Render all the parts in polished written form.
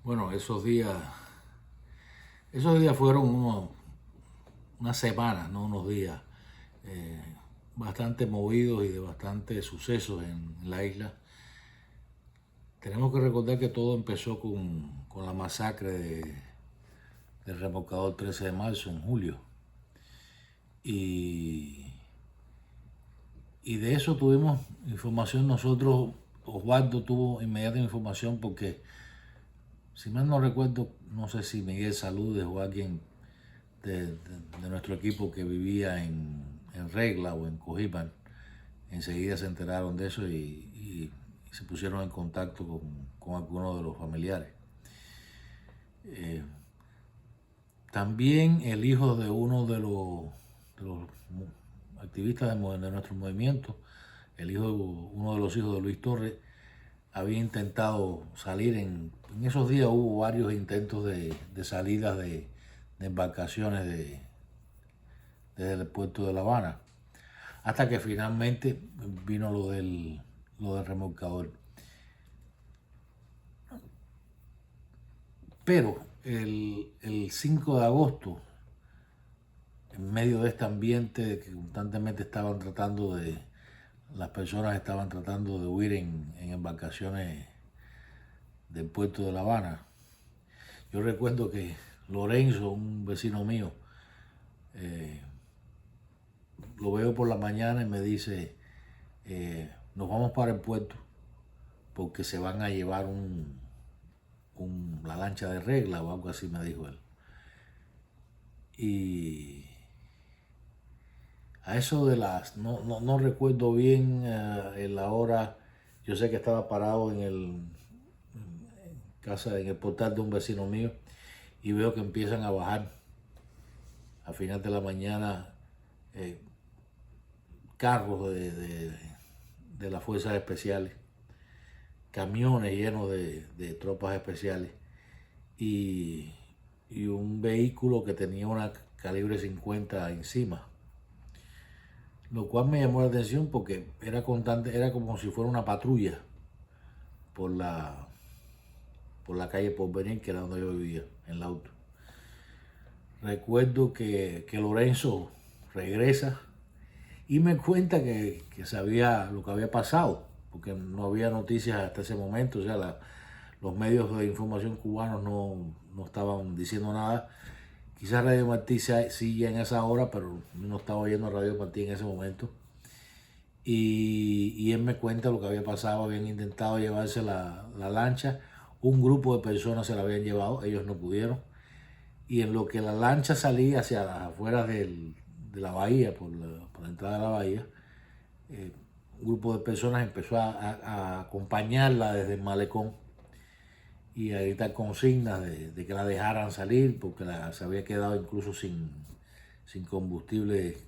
Bueno, esos días fueron unas semanas, no unos días, eh, bastante movidos y de bastantes sucesos en la isla. Tenemos que recordar que todo empezó con la masacre del remolcador 13 de marzo en julio. Y, y de eso tuvimos información nosotros. Osvaldo tuvo inmediata información porque, si mal no recuerdo, no sé si Miguel Saludes o alguien de nuestro equipo que vivía en Regla o en Cojipan, enseguida se enteraron de eso y se pusieron en contacto con algunos de los familiares. También el hijo de uno de los activistas de nuestro movimiento, uno de los hijos de Luis Torres, había intentado salir. En esos días hubo varios intentos de salidas de embarcaciones desde el puerto de La Habana, hasta que finalmente vino lo del remolcador. Pero el 5 de agosto, en medio de este ambiente que constantemente las personas estaban tratando de huir en embarcaciones del puerto de La Habana, yo recuerdo que Lorenzo, un vecino mío, lo veo por la mañana y me dice, nos vamos para el puerto porque se van a llevar la lancha de Regla o algo así, me dijo él. Y a eso de no recuerdo bien en la hora, yo sé que estaba parado en el portal de un vecino mío y veo que empiezan a bajar a final de la mañana carros de las fuerzas especiales, camiones llenos de tropas especiales y un vehículo que tenía una calibre 50 encima, lo cual me llamó la atención porque era constante, era como si fuera una patrulla por la calle Porvenir, que era donde yo vivía, en el auto. Recuerdo que Lorenzo regresa y me cuenta que sabía lo que había pasado, porque no había noticias hasta ese momento. O sea, los medios de información cubanos no estaban diciendo nada. Quizás Radio Martí sí en esa hora, pero no estaba oyendo Radio Martí en ese momento. Y él me cuenta lo que había pasado. Habían intentado llevarse la lancha, un grupo de personas se la habían llevado, ellos no pudieron. Y en lo que la lancha salía hacia las afueras de la bahía, por la entrada de la bahía, un grupo de personas empezó a acompañarla desde el malecón y a gritar consignas de que la dejaran salir, porque se había quedado incluso sin combustible,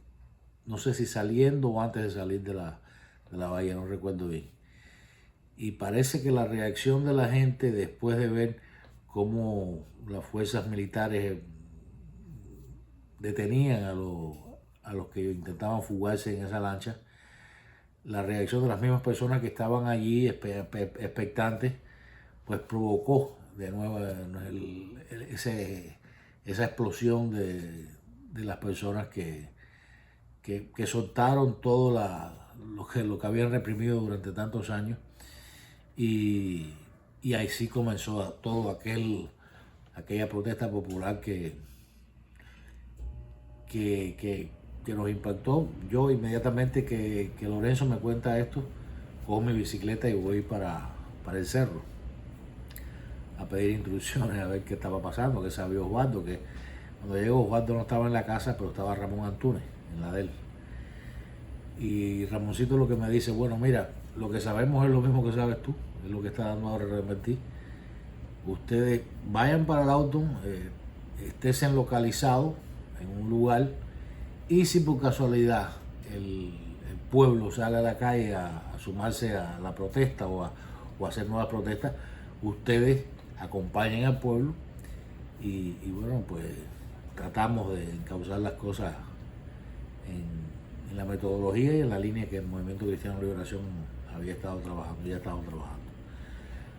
no sé si saliendo o antes de salir de la bahía, no recuerdo bien. Y parece que la reacción de la gente, después de ver cómo las fuerzas militares detenían a los que intentaban fugarse en esa lancha, la reacción de las mismas personas que estaban allí expectantes, pues provocó de nuevo esa explosión de las personas que soltaron todo lo que habían reprimido durante tantos años. Y ahí sí comenzó todo aquella protesta popular que nos impactó. Yo inmediatamente que Lorenzo me cuenta esto, cojo mi bicicleta y voy para el cerro a pedir instrucciones, a ver qué estaba pasando, qué sabía Osvaldo, que cuando llegó Osvaldo no estaba en la casa, pero estaba Ramón Antunes en la de él. Y Ramoncito lo que me dice, bueno, mira, lo que sabemos es lo mismo que sabes tú, es lo que está dando ahora Revertí. Ustedes vayan para el auto, estén localizados en un lugar, y si por casualidad el pueblo sale a la calle a sumarse a la protesta o a hacer nuevas protestas, ustedes acompañen al pueblo y bueno, pues tratamos de encauzar las cosas en la metodología y en la línea que el Movimiento Cristiano de Liberación había estado trabajando, ya estaba trabajando.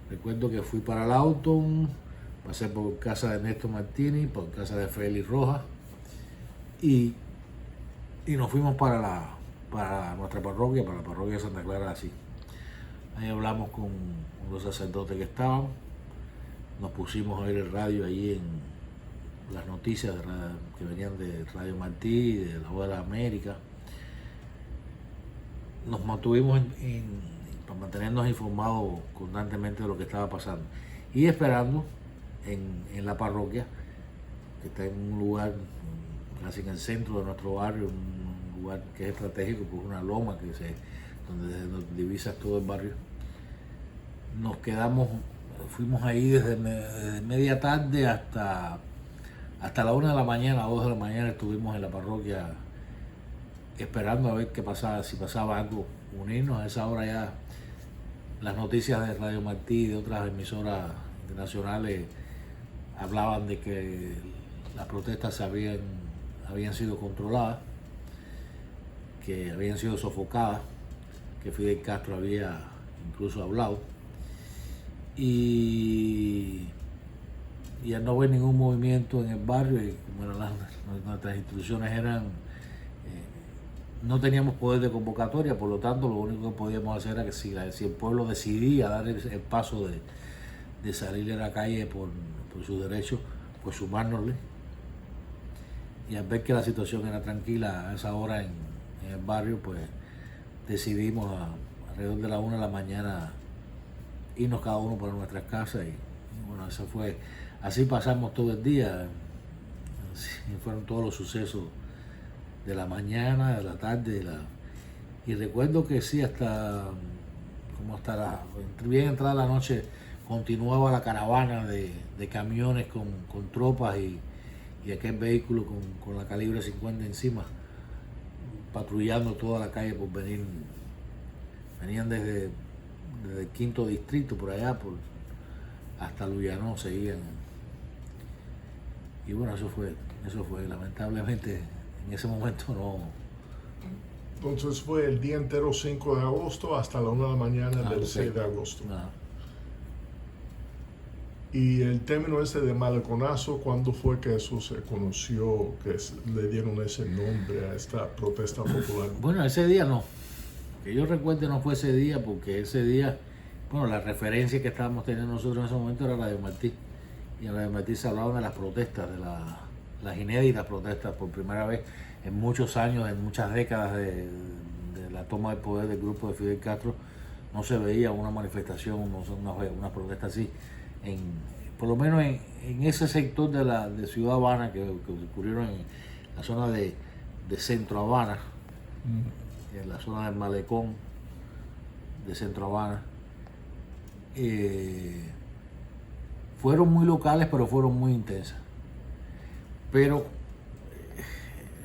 Recuerdo que fui para el auto, pasé por casa de Néstor Martini, por casa de Félix Rojas y nos fuimos para nuestra parroquia, para la parroquia de Santa Clara así. Ahí hablamos con los sacerdotes que estaban, nos pusimos a oír el radio allí en las noticias que venían de Radio Martí, de la Voz de la América. Nos mantuvimos para mantenernos informados constantemente de lo que estaba pasando y esperando en la parroquia, que está en un lugar casi en el centro de nuestro barrio, un lugar que es estratégico, pues una loma donde nos divisas todo el barrio. Nos quedamos, fuimos ahí desde media tarde hasta la 1 de la mañana, 2 de la mañana estuvimos en la parroquia esperando a ver qué pasaba, si pasaba algo, unirnos. A esa hora ya las noticias de Radio Martí y de otras emisoras internacionales hablaban de que las protestas habían sido controladas, que habían sido sofocadas, que Fidel Castro había incluso hablado. Y al no ver ningún movimiento en el barrio, y como nuestras instrucciones eran, no teníamos poder de convocatoria, por lo tanto lo único que podíamos hacer era que si el pueblo decidía dar el paso de salir a la calle por sus derechos, pues sumárnosle. Y al ver que la situación era tranquila a esa hora en el barrio, pues decidimos alrededor de la 1 de la mañana irnos cada uno para nuestras casas y bueno, eso fue, así pasamos todo el día, así fueron todos los sucesos de la mañana, de la tarde, y recuerdo que sí, hasta bien entrada la noche continuaba la caravana de camiones con tropas y aquel vehículo con la calibre 50 encima, patrullando toda la calle por venir. Venían desde el quinto distrito por allá, hasta Luyanó seguían. Y bueno, eso fue, lamentablemente en ese momento no. Entonces fue el día entero 5 de agosto hasta la 1 de la mañana del 6 de agosto. Y el término ese de maleconazo, ¿cuándo fue que eso se conoció, que le dieron ese nombre a esta protesta popular? Bueno, ese día no. Que yo recuerde no fue ese día, porque ese día, bueno, la referencia que estábamos teniendo nosotros en ese momento era Radio Martí. Y en Radio Martí se hablaban de las protestas, de las inéditas protestas por primera vez en muchos años, en muchas décadas de la toma del poder del grupo de Fidel Castro. No se veía una manifestación, una protesta así, por lo menos en ese sector de Ciudad Habana que ocurrieron en la zona de Centro Habana, en la zona del malecón de Centro Habana. Fueron muy locales, pero fueron muy intensas. Pero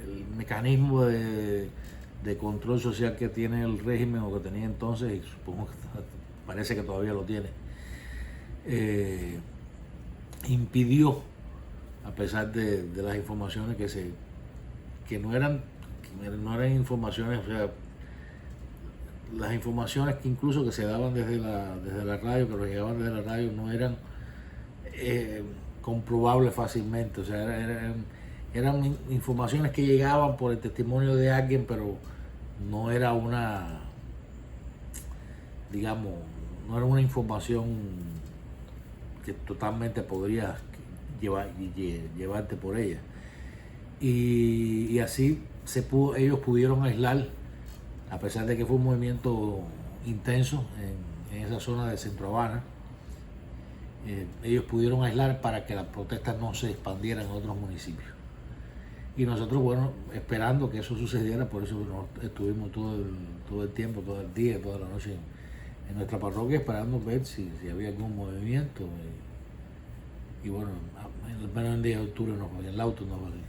el mecanismo de control social que tiene el régimen, o que tenía entonces, y supongo que parece que todavía lo tiene, impidió, a pesar de las informaciones que no eran informaciones, o sea, las informaciones que incluso que se daban desde la radio, que nos llegaban desde la radio, no eran comprobables fácilmente, o sea, eran informaciones que llegaban por el testimonio de alguien, pero no era no era una información que totalmente podrías llevarte por ella. Y así ellos pudieron aislar, a pesar de que fue un movimiento intenso en esa zona de Centro Habana, ellos pudieron aislar para que las protestas no se expandieran en otros municipios. Y nosotros, bueno, esperando que eso sucediera, por eso estuvimos todo el tiempo, todo el día, toda la noche en nuestra parroquia, esperando ver si había algún movimiento. Y bueno, menos el día de octubre en el auto no valía.